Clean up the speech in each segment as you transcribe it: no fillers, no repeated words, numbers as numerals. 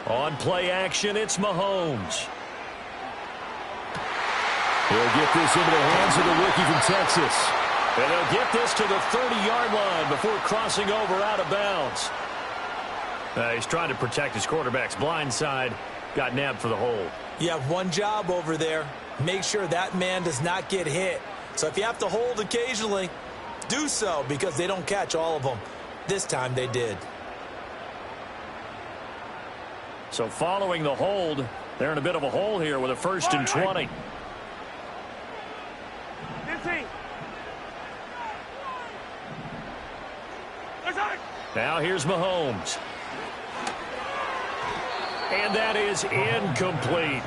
On play action, it's Mahomes. He'll get this into the hands of the rookie from Texas. And he'll get this to the 30-yard line before crossing over out of bounds. He's trying to protect his quarterback's blind side. Got nabbed for the hold. You have one job over there. Make sure that man does not get hit. So if you have to hold occasionally, do so because they don't catch all of them. This time they did. So following the hold, they're in a bit of a hole here with a 1st and 20. Now here's Mahomes. And that is incomplete.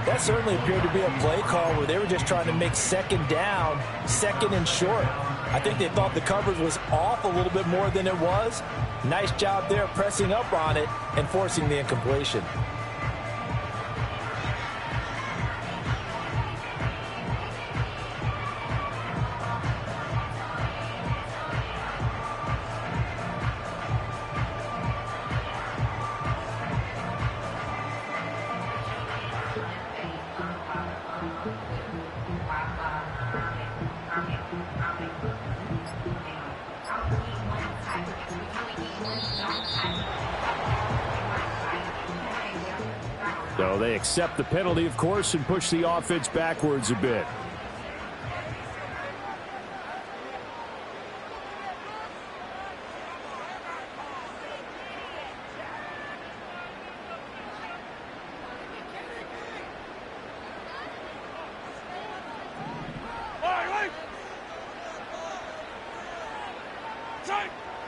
That certainly appeared to be a play call where they were just trying to make 2nd down, 2nd and short. I think they thought the coverage was off a little bit more than it was. Nice job there pressing up on it and forcing the incompletion. So they accept the penalty, of course, and push the offense backwards a bit.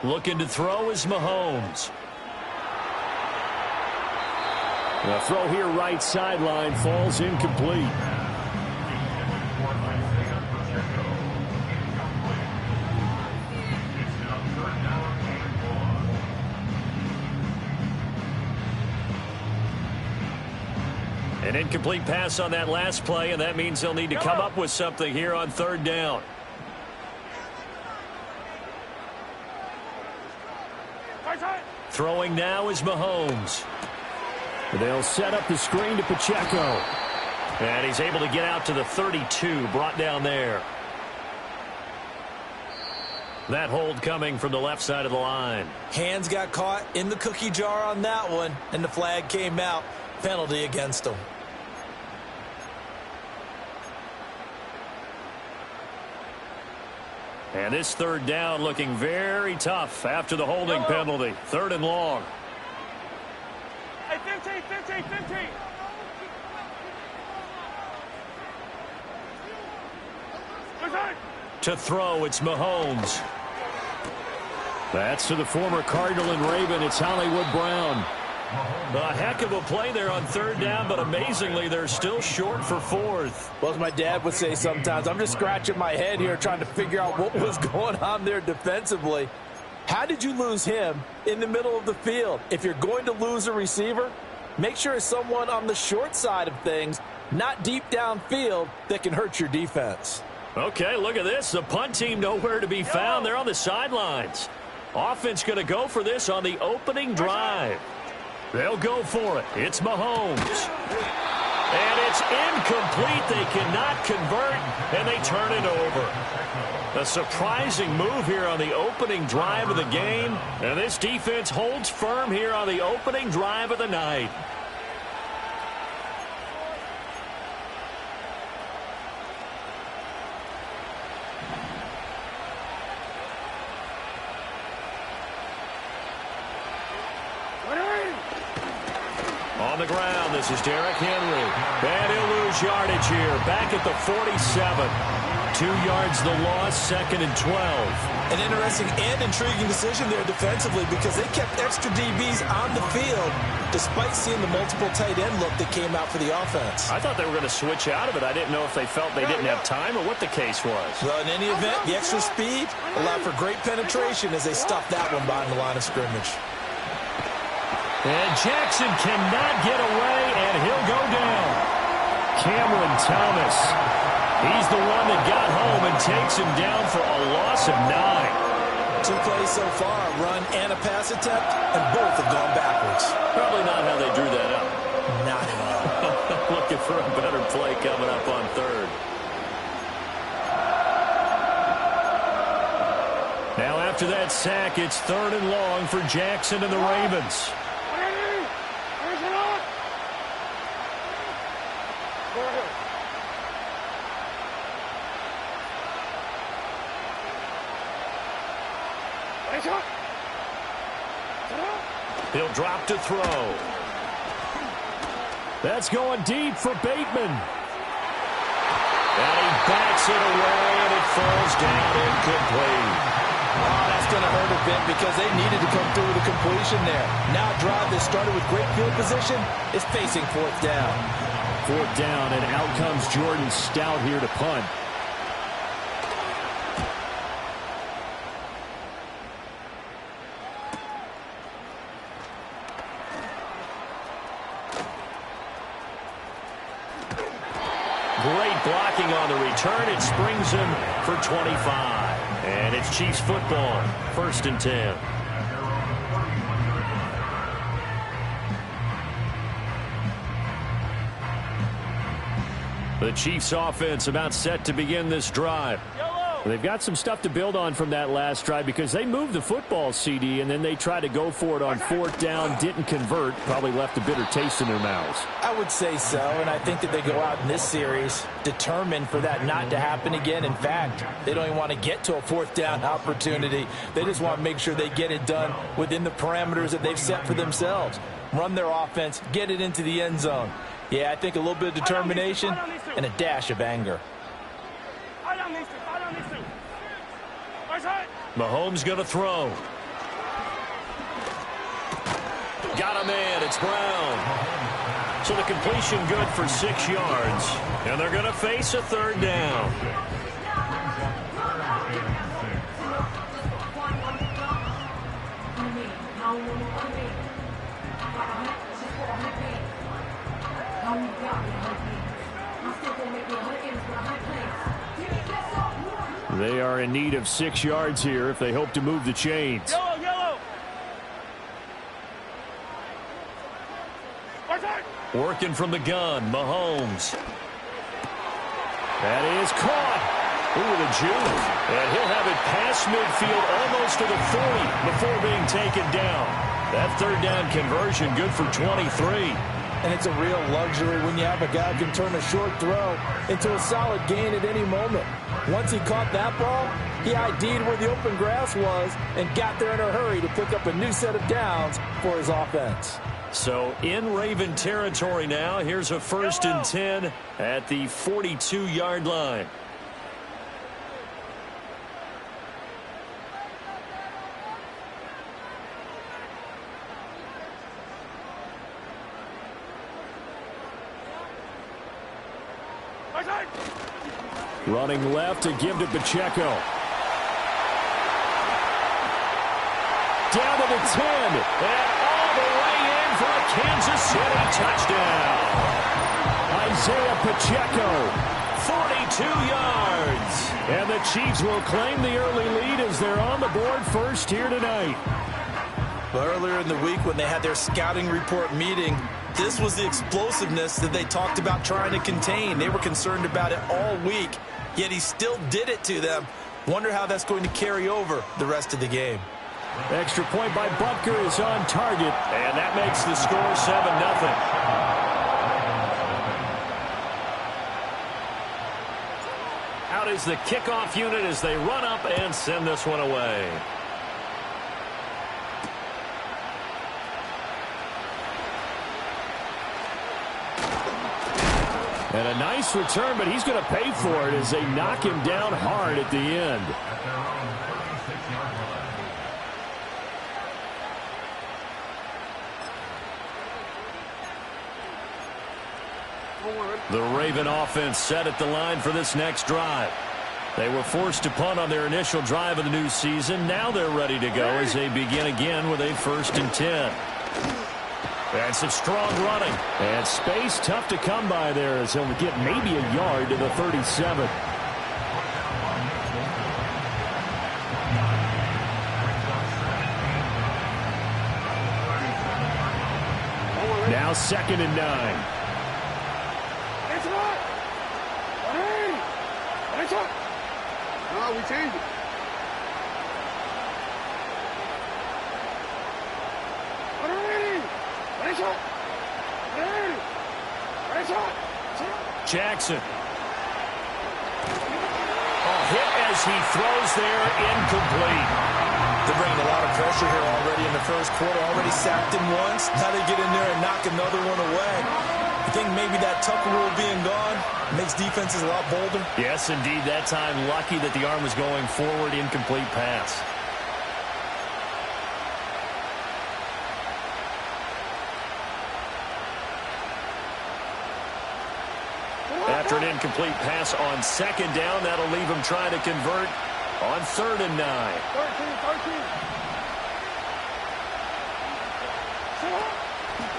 Looking to throw is Mahomes. The throw here right sideline falls incomplete. An incomplete pass on that last play, and that means they'll need to come up with something here on 3rd down. Throwing now is Mahomes. They'll set up the screen to Pacheco. And he's able to get out to the 32, brought down there. That hold coming from the left side of the line. Hands got caught in the cookie jar on that one, and the flag came out. Penalty against them. And this 3rd down looking very tough after the holding penalty. 3rd and long. Hey, 15. To throw, it's Mahomes. That's to the former Cardinal and Raven. It's Hollywood Brown. A heck of a play there on 3rd down, but amazingly, they're still short for 4th. Well, as my dad would say sometimes, I'm just scratching my head here trying to figure out what was going on there defensively. How did you lose him in the middle of the field? If you're going to lose a receiver, make sure it's someone on the short side of things, not deep downfield, that can hurt your defense. Okay, look at this. The punt team nowhere to be found. They're on the sidelines. Offense going to go for this on the opening drive. They'll go for it. It's Mahomes. And it's incomplete. They cannot convert, and they turn it over. A surprising move here on the opening drive of the game. And this defense holds firm here on the opening drive of the night. On the ground, this is Derrick Henry. And he'll lose yardage here. Back at the 47. 2 yards the loss, 2nd and 12. An interesting and intriguing decision there defensively because they kept extra DBs on the field despite seeing the multiple tight end look that came out for the offense. I thought they were going to switch out of it. I didn't know if they felt they didn't have time or what the case was. Well, in any event, the extra speed allowed for great penetration as they stuffed that one behind the line of scrimmage. And Jackson cannot get away, and he'll go down. Cameron Thomas. He's the one that got home and takes him down for a loss of 9. 2 plays so far, a run and a pass attempt, and both have gone backwards. Probably not how they drew that up. Not at all. Looking for a better play coming up on third. Now after that sack, it's 3rd and long for Jackson and the Ravens. He'll drop to throw. That's going deep for Bateman. And he backs it away, and it falls down incomplete. Oh, that's going to hurt a bit because they needed to come through with a completion there. Now a drive that started with great field position is facing 4th down. 4th down, and out comes Jordan Stout here to punt. Great blocking on the return. It springs him for 25. And it's Chiefs football, 1st and 10. The Chiefs offense about set to begin this drive. They've got some stuff to build on from that last drive because they moved the football, CD, and then they tried to go for it on 4th down, didn't convert, probably left a bitter taste in their mouths. I would say so, and I think that they go out in this series determined for that not to happen again. In fact, they don't even want to get to a 4th down opportunity. They just want to make sure they get it done within the parameters that they've set for themselves. Run their offense, get it into the end zone. Yeah, I think a little bit of determination and a dash of anger. Mahomes going to throw. Got him in. It's Brown. So the completion good for 6 yards. And they're going to face a 3rd down. They are in need of 6 yards here if they hope to move the chains. Yellow. Working from the gun, Mahomes. That is caught. Ooh, the juke. And he'll have it past midfield almost to the 40 before being taken down. That 3rd down conversion good for 23. And it's a real luxury when you have a guy who can turn a short throw into a solid gain at any moment. Once he caught that ball, he ID'd where the open grass was and got there in a hurry to pick up a new set of downs for his offense. So in Raven territory now, here's a 1st and 10 at the 42-yard line. Running left to give to Pacheco. Down to the 10. And all the way in for a Kansas City touchdown. Isaiah Pacheco, 42 yards. And the Chiefs will claim the early lead as they're on the board first here tonight. Well, earlier in the week when they had their scouting report meeting, this was the explosiveness that they talked about trying to contain. They were concerned about it all week, yet he still did it to them. Wonder how that's going to carry over the rest of the game. Extra point by Butker is on target, and that makes the score 7-0. Out is the kickoff unit as they run up and send this one away. And a nice return, but he's going to pay for it as they knock him down hard at the end. The Raven offense set at the line for this next drive. They were forced to punt on their initial drive of the new season. Now they're ready to go as they begin again with a 1st and 10. And some strong running. And space tough to come by there as he'll get maybe a yard to the 37. Now 2nd and 9. It's not. It's up. No, we changed it. Jackson. Hit as he throws there, incomplete. They're bringing a lot of pressure here already in the first quarter. Already sacked him once. Now they get in there and knock another one away. I think maybe that Tucker rule being gone makes defenses a lot bolder. Yes, indeed. That time, lucky that the arm was going forward, incomplete pass. After an incomplete pass on 2nd down, that'll leave him trying to convert on 3rd and 9. 13.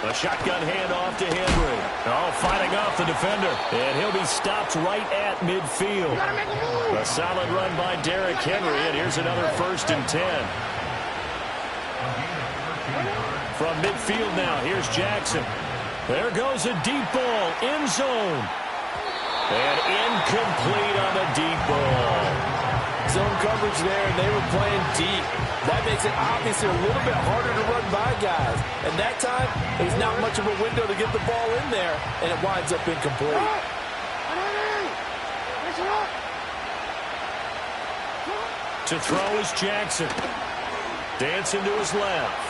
A shotgun handoff to Henry. Oh, fighting off the defender. And he'll be stopped right at midfield. A solid run by Derrick Henry, and here's another 1st and 10. From midfield now, here's Jackson. There goes a deep ball, end zone. And incomplete on the deep ball. Zone coverage there, and they were playing deep. That makes it obviously a little bit harder to run by guys. And that time, there's not much of a window to get the ball in there, and it winds up incomplete. To throw is Jackson. Dancing to his left.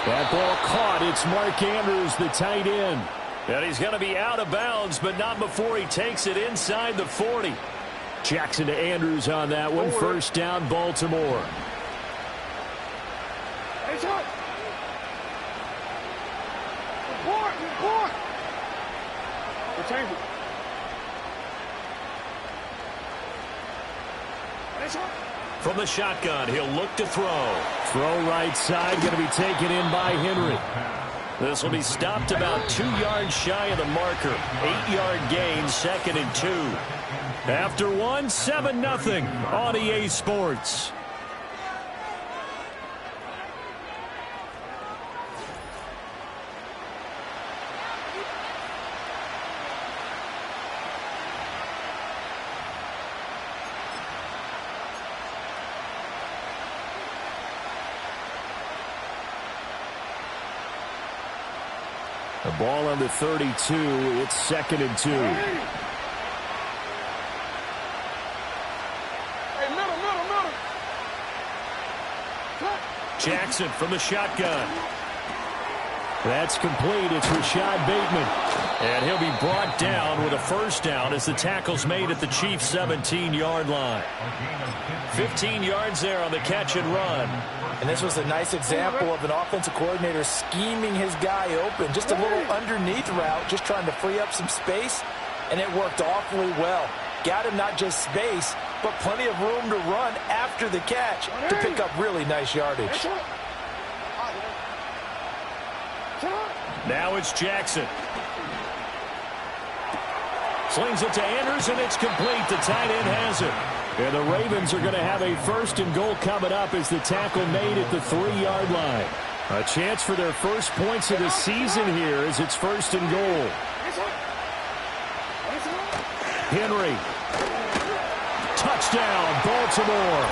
That ball caught. It's Mark Andrews, the tight end. And he's going to be out of bounds, but not before he takes it inside the 40. Jackson to Andrews on that one. 1st down, Baltimore. From the shotgun, he'll look to throw. Throw right side, going to be taken in by Henry. This will be stopped about 2 yards shy of the marker. 8-yard gain, 2nd and 2. After 1, 7-0 on EA Sports. The ball on the 32. It's 2nd and 2. Jackson from the shotgun. That's complete. It's Rashad Bateman. And he'll be brought down with a 1st down as the tackle's made at the Chiefs' 17-yard line. 15 yards there on the catch and run. And this was a nice example of an offensive coordinator scheming his guy open. Just a little underneath route, just trying to free up some space, and it worked awfully well. Got him not just space, but plenty of room to run after the catch to pick up really nice yardage. Now it's Jackson. Slings it to Andrews, and it's complete. The tight end has it. And the Ravens are going to have a 1st and goal coming up as the tackle made at the 3-yard line. A chance for their first points of the season here as it's 1st and goal. Henry. Touchdown, Baltimore.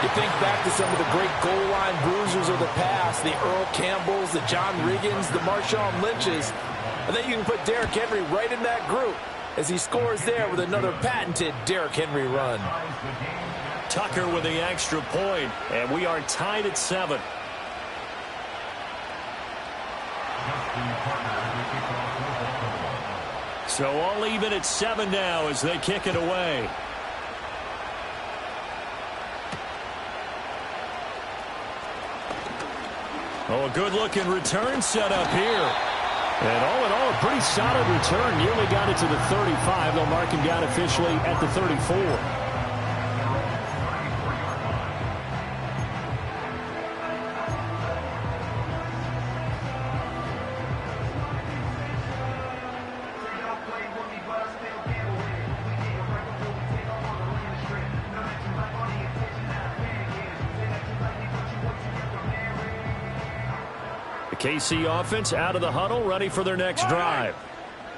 You think back to some of the great goal line bruisers of the past, the Earl Campbells, the John Riggins, the Marshawn Lynches. I think you can put Derrick Henry right in that group as he scores there with another patented Derrick Henry run. Tucker with the extra point, and we are tied at 7. So all even at 7 now as they kick it away. Oh, a good-looking return set up here. And all in all, a pretty solid return. Nearly got it to the 35. They'll mark him down officially at the 34. KC offense out of the huddle, ready for their next drive.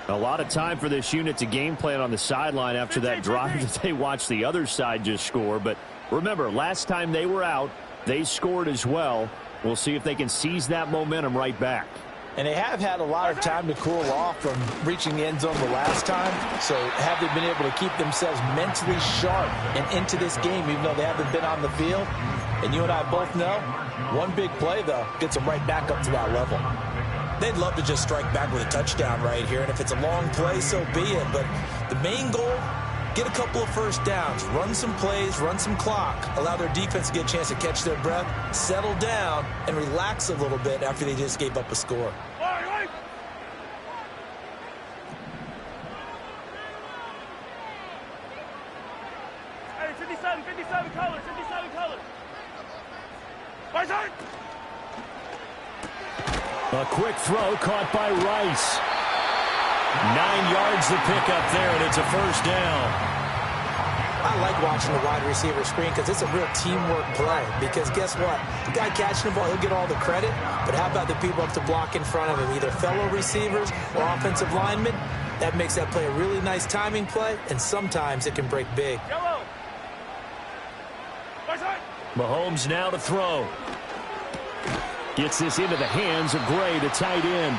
A lot of time for this unit to game plan on the sideline after that drive that they watched the other side just score. But remember, last time they were out, they scored as well. We'll see if they can seize that momentum right back. And they have had a lot of time to cool off from reaching the end zone the last time. So have they been able to keep themselves mentally sharp and into this game, even though they haven't been on the field? And you and I both know, one big play, though, gets them right back up to that level. They'd love to just strike back with a touchdown right here. And if it's a long play, so be it. But the main goal, get a couple of first downs, run some plays, run some clock, allow their defense to get a chance to catch their breath, settle down, and relax a little bit after they just gave up a score. Hey, 57 colors, 57 colors. Right side. A quick throw caught by Rice. 9 yards to pick up there, and it's a first down. I like watching the wide receiver screen because it's a real teamwork play. Because guess what? The guy catching the ball, he'll get all the credit. But how about the people up to block in front of him, either fellow receivers or offensive linemen? That makes that play a really nice timing play, and sometimes it can break big. Yellow. Right side. Mahomes now to throw. Gets this into the hands of Gray, the tight end.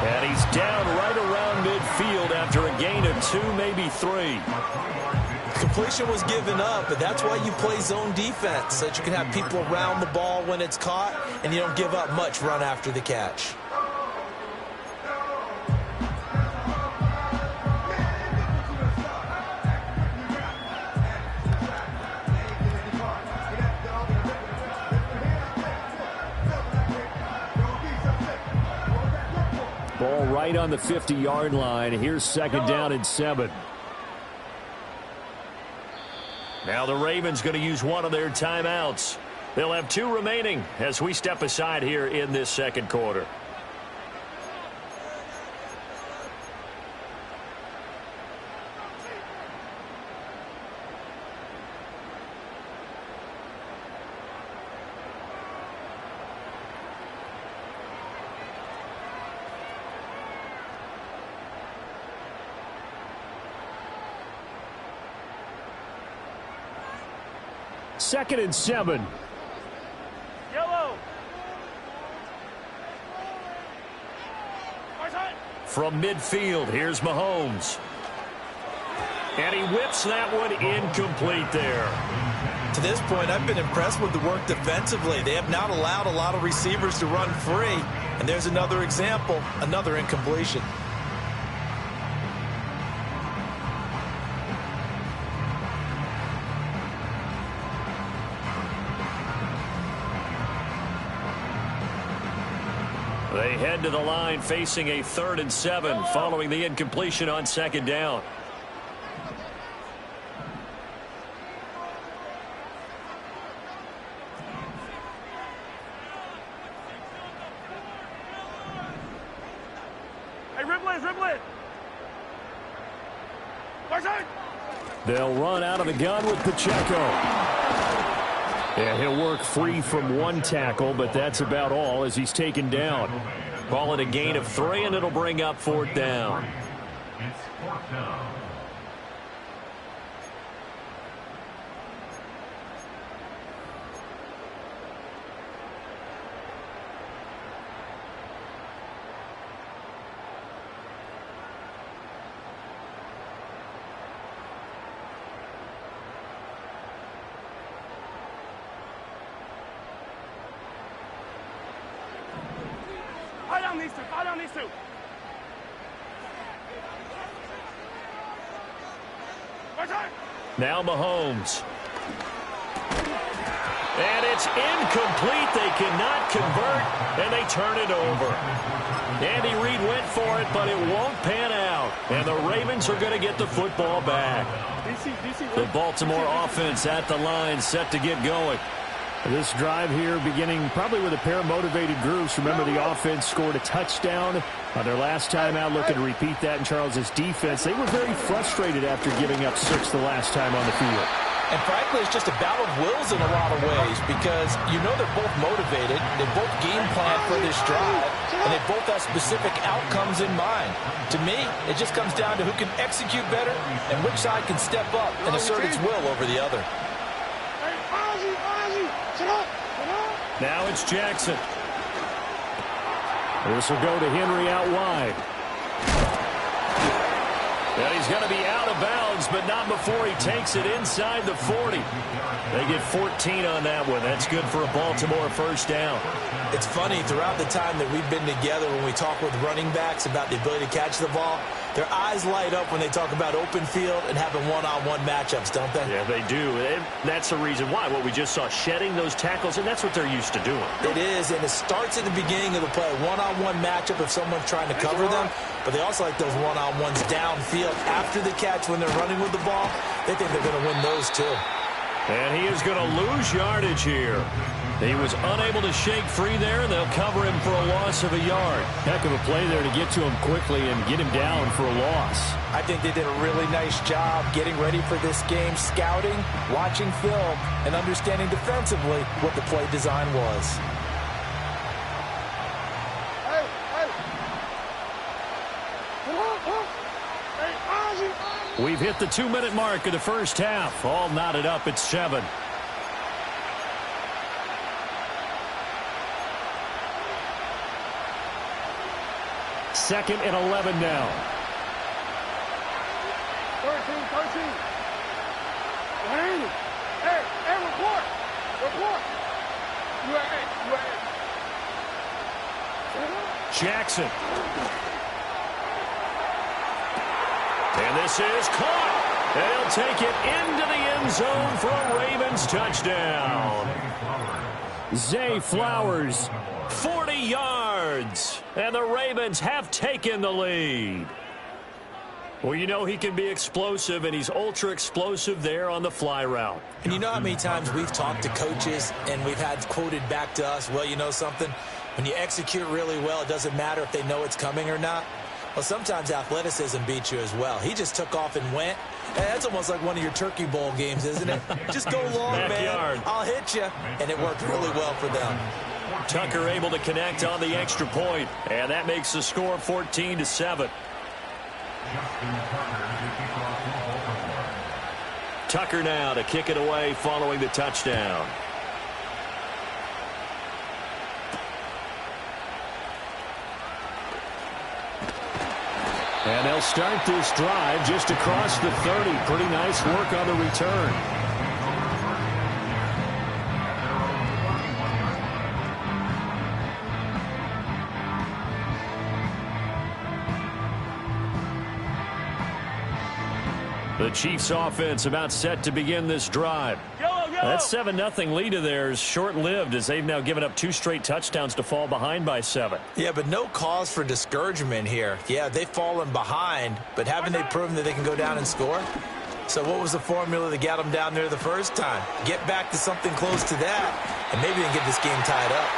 And he's down right around midfield after a gain of 2, maybe 3. Completion was given up, but that's why you play zone defense, so that you can have people around the ball when it's caught, and you don't give up much run after the catch. Ball right on the 50-yard line. Here's second down and 7. Now the Ravens going to use one of their timeouts. They'll have 2 remaining as we step aside here in this second quarter. Second and 7. Yellow. Right side. From midfield, here's Mahomes. And he whips that one incomplete there. To this point, I've been impressed with the work defensively. They have not allowed a lot of receivers to run free. And there's another example, another incompletion. They head to the line facing a 3rd and 7 following the incompletion on second down. Hey, Riblet. Right side. They'll run out of the gun with Pacheco. And he'll work free from 1 tackle, but that's about all as he's taken down. Call it a gain of 3, and it'll bring up 4th down. Fire down these two. Right side. Now Mahomes. And it's incomplete. They cannot convert, and they turn it over. Andy Reid went for it, but it won't pan out. And the Ravens are going to get the football back. The Baltimore offense at the line, set to get going. This drive here beginning probably with a pair of motivated groups. Remember, the offense scored a touchdown on their last time out, looking to repeat that in Charles's defense. They were very frustrated after giving up 6 the last time on the field. And frankly, it's just a battle of wills in a lot of ways because you know they're both motivated, they both game plan for this drive, and they both have specific outcomes in mind. To me, it just comes down to who can execute better and which side can step up and assert its will over the other. Now it's Jackson. This will go to Henry out wide. And he's going to be out of bounds, but not before he takes it inside the 40. They get 14 on that one. That's good for a Baltimore first down. It's funny, throughout the time that we've been together, when we talk with running backs about the ability to catch the ball, their eyes light up when they talk about open field and having one-on-one matchups, don't they? Yeah, they do. And that's the reason why. What we just saw, shedding those tackles, and that's what they're used to doing. It is, and it starts at the beginning of the play. One-on-one matchup if someone's trying to cover them, but they also like those one-on-ones downfield after the catch when they're running with the ball. They think they're going to win those too. And he is going to lose yardage here. He was unable to shake free there, and they'll cover him for a loss of a yard. Heck of a play there to get to him quickly and get him down for a loss. I think they did a really nice job getting ready for this game, scouting, watching film, and understanding defensively what the play design was. We've hit the 2-minute mark of the first half. All knotted up at 7. Second and 11 now. 13. Hey, report. Jackson. And this is caught. And he'll take it into the end zone for a Ravens touchdown. Zay Flowers, 40 yards. And the Ravens have taken the lead. Well, you know he can be explosive, and he's ultra-explosive there on the fly route. And you know how many times we've talked to coaches and we've had quoted back to us, well, you know something? When you execute really well, it doesn't matter if they know it's coming or not. Well, sometimes athleticism beats you as well. He just took off and went. And that's almost like one of your Turkey Bowl games, isn't it? Just go long, man. I'll hit you. And it worked really well for them. Tucker able to connect on the extra point, and that makes the score 14-7. Tucker now to kick it away following the touchdown. And they'll start this drive just across the 30. Pretty nice work on the return. The Chiefs offense about set to begin this drive. That 7-0 lead of theirs short-lived as they've now given up 2 straight touchdowns to fall behind by 7. Yeah, but no cause for discouragement here. Yeah, they've fallen behind, but haven't they proven that they can go down and score? So what was the formula that got them down there the first time? Get back to something close to that, and maybe they can get this game tied up.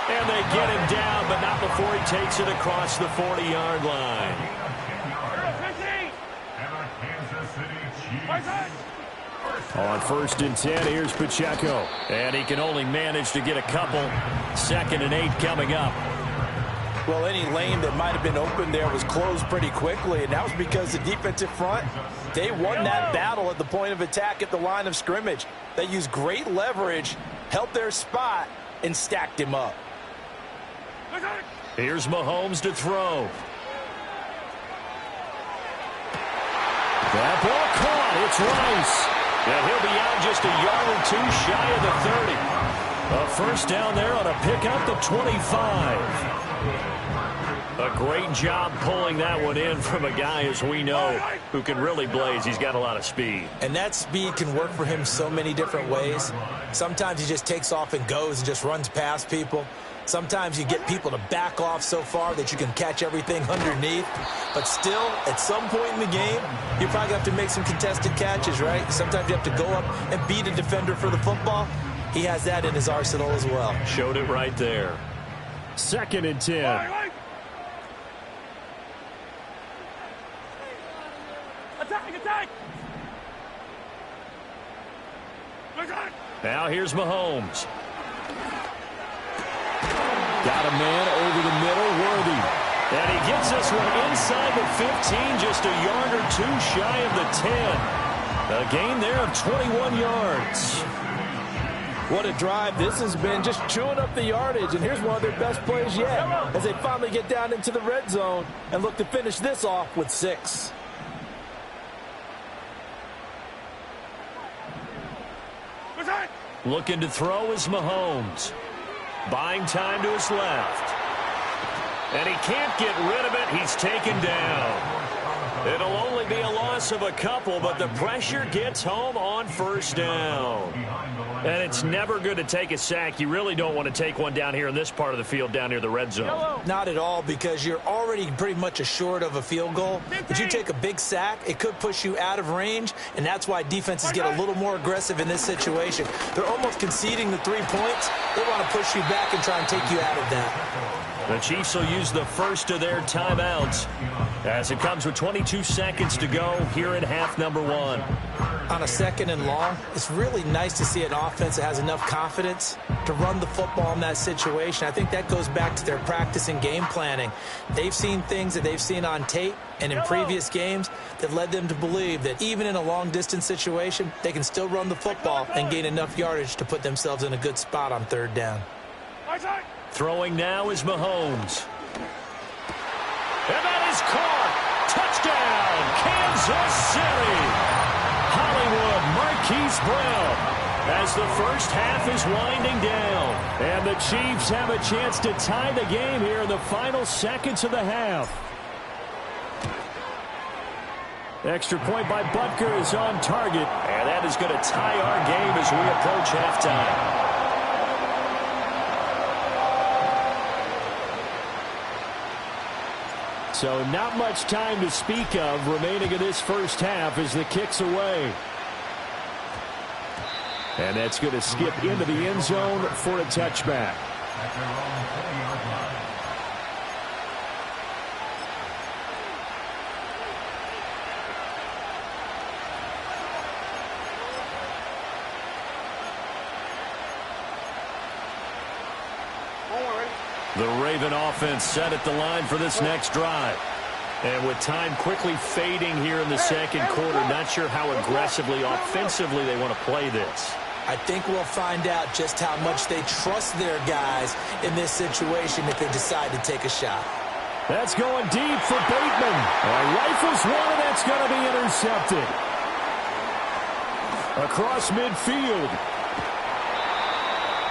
And they get him down, but not before he takes it across the 40-yard line. On 1st and 10, here's Pacheco. And he can only manage to get a couple. 2nd and 8 coming up. Well, any lane that might have been open there was closed pretty quickly, and that was because the defensive front, they won that battle at the point of attack at the line of scrimmage. They used great leverage, held their spot, and stacked him up. Here's Mahomes to throw. That ball caught. It's Rice. And he'll be out just a yard or 2 shy of the 30. A first down there on a pickup to 25. A great job pulling that one in from a guy, as we know, who can really blaze. He's got a lot of speed. And that speed can work for him so many different ways. Sometimes he just takes off and goes and just runs past people. Sometimes you get people to back off so far that you can catch everything underneath. But still, at some point in the game, you probably have to make some contested catches, right? Sometimes you have to go up and beat a defender for the football. He has that in his arsenal as well. Showed it right there. 2nd and 10. Attack! Now here's Mahomes. Got a man over the middle, Worthy. And he gets this one inside the 15, just a yard or two shy of the 10. A gain there of 21 yards. What a drive this has been, just chewing up the yardage. And here's one of their best plays yet as they finally get down into the red zone and look to finish this off with 6. Looking to throw is Mahomes. Buying time to his left. And he can't get rid of it. He's taken down. It'll only be a loss of a couple, but the pressure gets home on first down. And it's never good to take a sack. You really don't want to take one down here in this part of the field down near the red zone. Not at all, because you're already pretty much assured of a field goal. If you take a big sack, it could push you out of range, and that's why defenses get a little more aggressive in this situation. They're almost conceding the 3 points. They want to push you back and try and take you out of that. The Chiefs will use the first of their timeouts as it comes with 22 seconds to go here in half number 1. On a 2nd and long, it's really nice to see an offense that has enough confidence to run the football in that situation. I think that goes back to their practice and game planning. They've seen things that they've seen on tape and in previous games that led them to believe that even in a long-distance situation, they can still run the football and gain enough yardage to put themselves in a good spot on 3rd down. Throwing now is Mahomes. And that is caught. Touchdown, Kansas City. Hollywood Marquise Brown as the first half is winding down. And the Chiefs have a chance to tie the game here in the final seconds of the half. Extra point by Butker is on target. And that is going to tie our game as we approach halftime. So not much time to speak of remaining in this first half as the kick's away. And that's going to skip into the end zone for a touchback. The Raven offense set at the line for this next drive. And with time quickly fading here in the second quarter, not sure how aggressively, offensively they want to play this. I think we'll find out just how much they trust their guys in this situation if they decide to take a shot. That's going deep for Bateman. Rifles one, and that's going to be intercepted. Across midfield.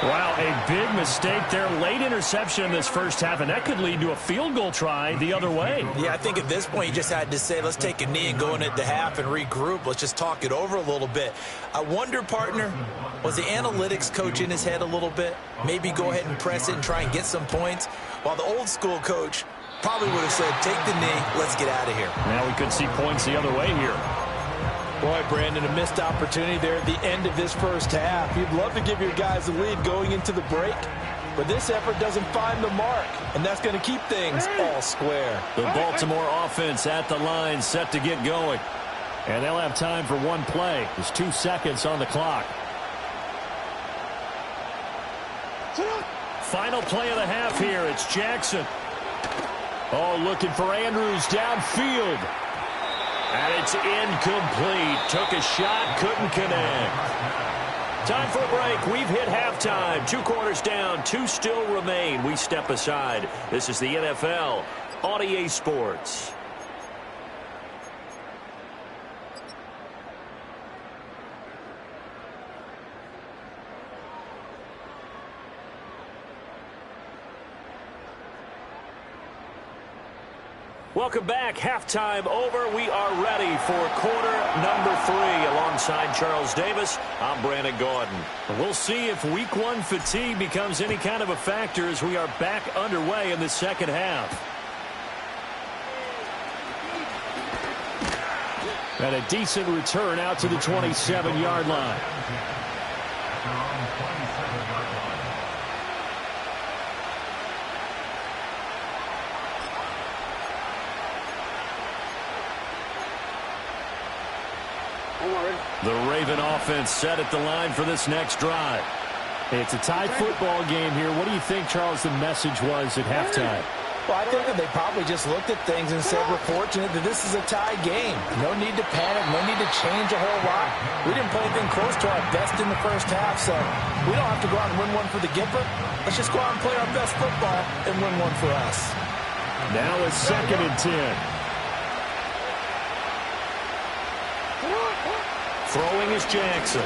Wow, a big mistake there. Late interception in this first half, and that could lead to a field goal try the other way. Yeah, I think at this point you just had to say, let's take a knee and go into the half and regroup. Let's just talk it over a little bit. I wonder, partner, was the analytics coach in his head a little bit? Maybe go ahead and press it and try and get some points? While the old school coach probably would have said, take the knee, let's get out of here. Now we could see points the other way here. Boy, Brandon, a missed opportunity there at the end of this first half. You'd love to give your guys the lead going into the break, but this effort doesn't find the mark, and that's going to keep things all square. The Baltimore offense at the line, set to get going. And they'll have time for one play. There's 2 seconds on the clock. Final play of the half here. It's Jackson. Oh, looking for Andrews downfield. And it's incomplete. Took a shot, couldn't connect. Time for a break. We've hit halftime. 2 quarters down, 2 still remain. We step aside. This is the NFL on EA Sports. Welcome back. Halftime over. We are ready for quarter number 3. Alongside Charles Davis, I'm Brandon Gordon. We'll see if week 1 fatigue becomes any kind of a factor as we are back underway in the second half. And a decent return out to the 27-yard line. Ready? The Raven offense set at the line for this next drive. It's a tied football game here. What do you think, Charles, the message was at halftime? Well, I think that they probably just looked at things and said, we're fortunate that this is a tie game. No need to panic, no need to change a whole lot. We didn't play anything close to our best in the first half, so we don't have to go out and win one for the Gipper. Let's just go out and play our best football and win one for us. Now it's 2nd and 10. Throwing is Jackson.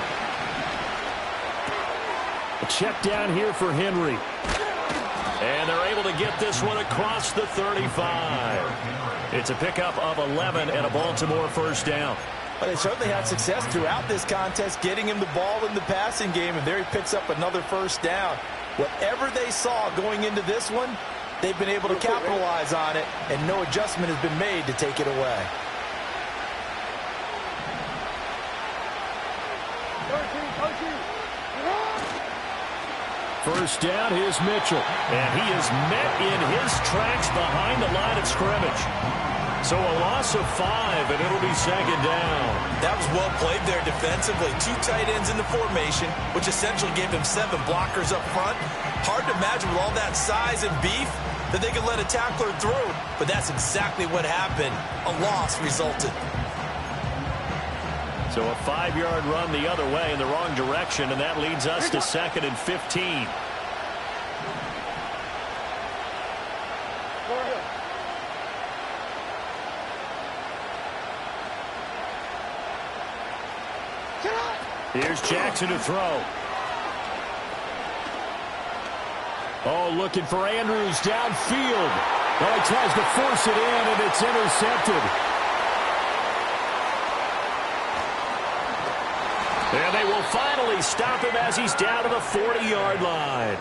A check down here for Henry. And they're able to get this one across the 35. It's a pickup of 11 and a Baltimore first down. But they certainly had success throughout this contest, getting him the ball in the passing game, and there he picks up another first down. Whatever they saw going into this one, they've been able to capitalize on it, and no adjustment has been made to take it away. 13. First down, here's Mitchell. And he is met in his tracks behind the line of scrimmage. So a loss of 5, and it'll be 2nd down. That was well played there defensively. 2 tight ends in the formation, which essentially gave him 7 blockers up front. Hard to imagine with all that size and beef that they could let a tackler through. But that's exactly what happened. A loss resulted. So a 5-yard run the other way in the wrong direction, and that leads us to 2nd and 15. Here's Jackson to throw. Oh, looking for Andrews downfield. Well, he tries to force it in, and it's intercepted. And they will finally stop him as he's down to the 40-yard line.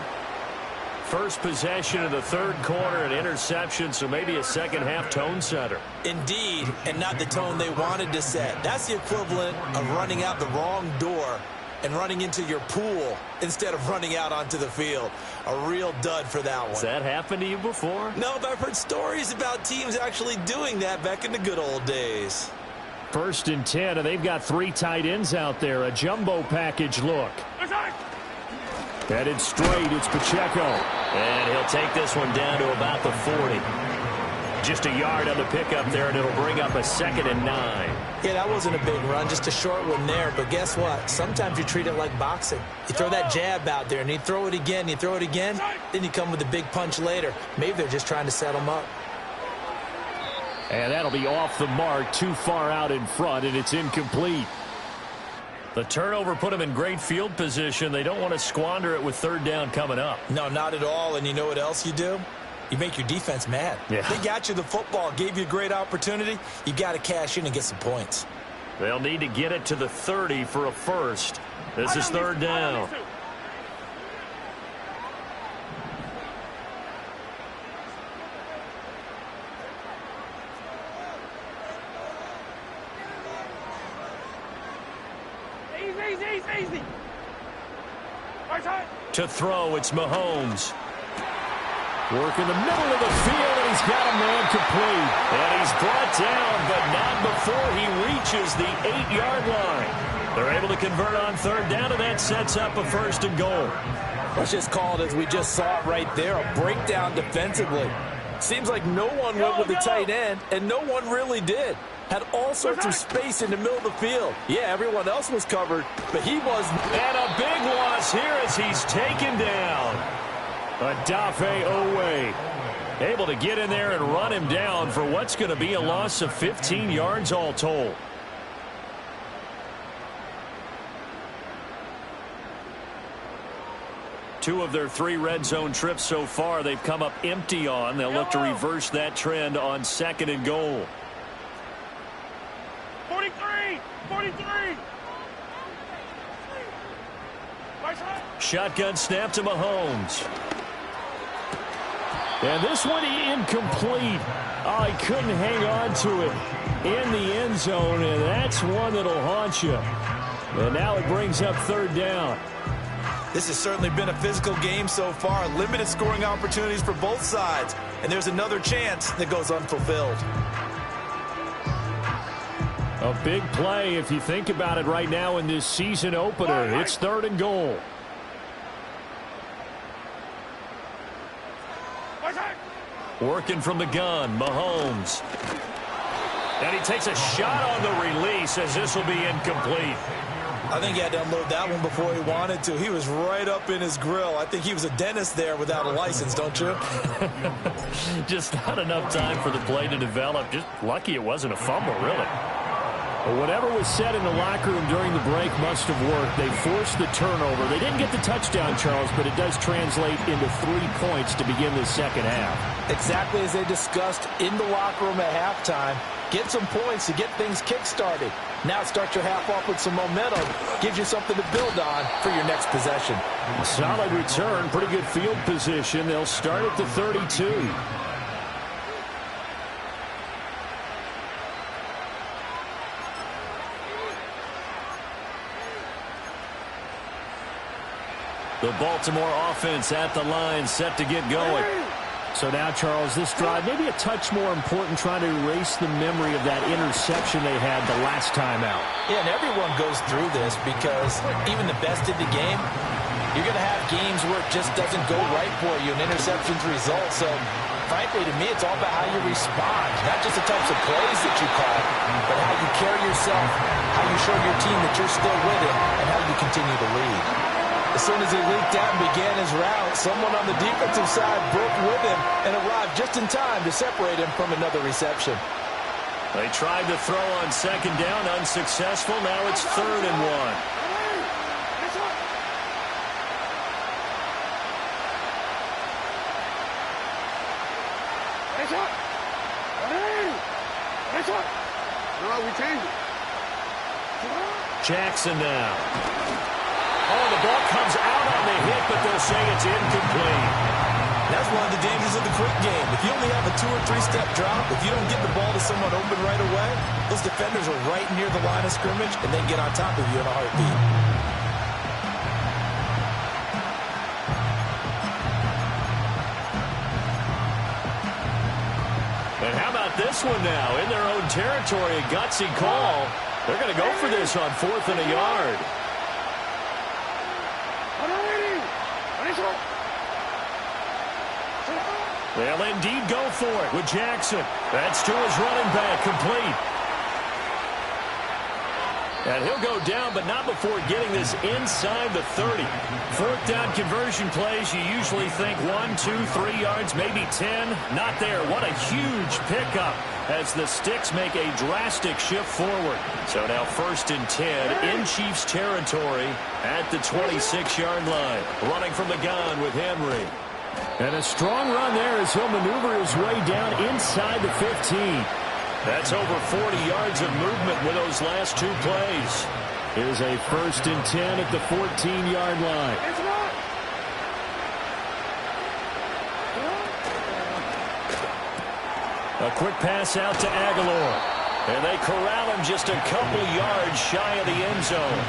First possession of the 3rd quarter, an interception, so maybe a second-half tone setter. Indeed, and not the tone they wanted to set. That's the equivalent of running out the wrong door and running into your pool instead of running out onto the field. A real dud for that one. Has that happened to you before? No, but I've heard stories about teams actually doing that back in the good old days. 1st and 10, and they've got 3 tight ends out there. A jumbo package look. Headed straight, it's Pacheco. And he'll take this one down to about the 40. Just a yard on the pickup there, and it'll bring up a 2nd and 9. Yeah, that wasn't a big run, just a short one there. But guess what? Sometimes you treat it like boxing. You throw that jab out there, and you throw it again, you throw it again, then you come with a big punch later. Maybe they're just trying to set them up. And that'll be off the mark, too far out in front, and it's incomplete. The turnover put them in great field position. They don't want to squander it with 3rd down coming up. No, not at all. And you know what else you do? You make your defense mad. Yeah. They got you the football, gave you a great opportunity. You got to cash in and get some points. They'll need to get it to the 30 for a first. This is 3rd down. Easy. Right side. To throw, it's Mahomes. Work in the middle of the field, and he's got a man complete. And he's brought down, but not before he reaches the 8-yard line. They're able to convert on 3rd down, and that sets up a 1st and goal. Let's just call it as we just saw it right there, a breakdown defensively. Seems like no one went with the tight end, and no one really did. Had all sorts of space in the middle of the field. Yeah, everyone else was covered, but he wasn't. And a big loss here as he's taken down. Odafe Oweh able to get in there and run him down for what's going to be a loss of 15 yards all told. Two of their 3 red zone trips so far they've come up empty on. They'll look to reverse that trend on 2nd and goal. 43. Shotgun snap to Mahomes. And this one incomplete. Oh, he couldn't hang on to it in the end zone, and that's one that'll haunt you. And now it brings up 3rd down. This has certainly been a physical game so far. Limited scoring opportunities for both sides. And there's another chance that goes unfulfilled. A big play if you think about it right now in this season opener. It's 3rd and goal. Working from the gun, Mahomes. And he takes a shot on the release as this will be incomplete. I think he had to unload that one before he wanted to. He was right up in his grill. I think he was a dentist there without a license, don't you? Just not enough time for the play to develop. Just lucky it wasn't a fumble, really. Well, whatever was said in the locker room during the break must have worked. They forced the turnover. They didn't get the touchdown, Charles, but it does translate into 3 points to begin the second half. Exactly as they discussed in the locker room at halftime. Get some points to get things kick-started. Now start your half off with some momentum. Gives you something to build on for your next possession. Solid return. Pretty good field position. They'll start at the 32. The Baltimore offense at the line, set to get going. So now, Charles, this drive maybe a touch more important, trying to erase the memory of that interception they had the last time out. Yeah, and everyone goes through this because even the best in the game, you're going to have games where it just doesn't go right for you, and interceptions result. So, frankly, to me, it's all about how you respond, not just the types of plays that you call, but how you carry yourself, how you show your team that you're still with it, and how you continue to lead. As soon as he leaked out and began his route, someone on the defensive side broke with him and arrived just in time to separate him from another reception. They tried to throw on second down, unsuccessful. Now it's 3rd and 1. Jackson now. Oh, the ball comes out on the hit, but they'll say it's incomplete. That's one of the dangers of the quick game. If you only have a 2- or 3-step drop, if you don't get the ball to someone open right away, those defenders are right near the line of scrimmage, and they get on top of you in a heartbeat. And how about this one now? In their own territory, a gutsy call. They're going to go for this on 4th and a yard. They'll indeed go for it with Jackson. That's to his running back, complete. And he'll go down, but not before getting this inside the 30. 4th down conversion plays, you usually think 1, 2, 3 yards, maybe 10. Not there. What a huge pickup as the Sticks make a drastic shift forward. So now 1st and 10 in Chiefs territory at the 26-yard line. Running from the gun with Henry. And a strong run there as he'll maneuver his way down inside the 15. That's over 40 yards of movement with those last 2 plays. Here's a 1st and 10 at the 14-yard line. A quick pass out to Aguilar. And they corral him just a couple yards shy of the end zone.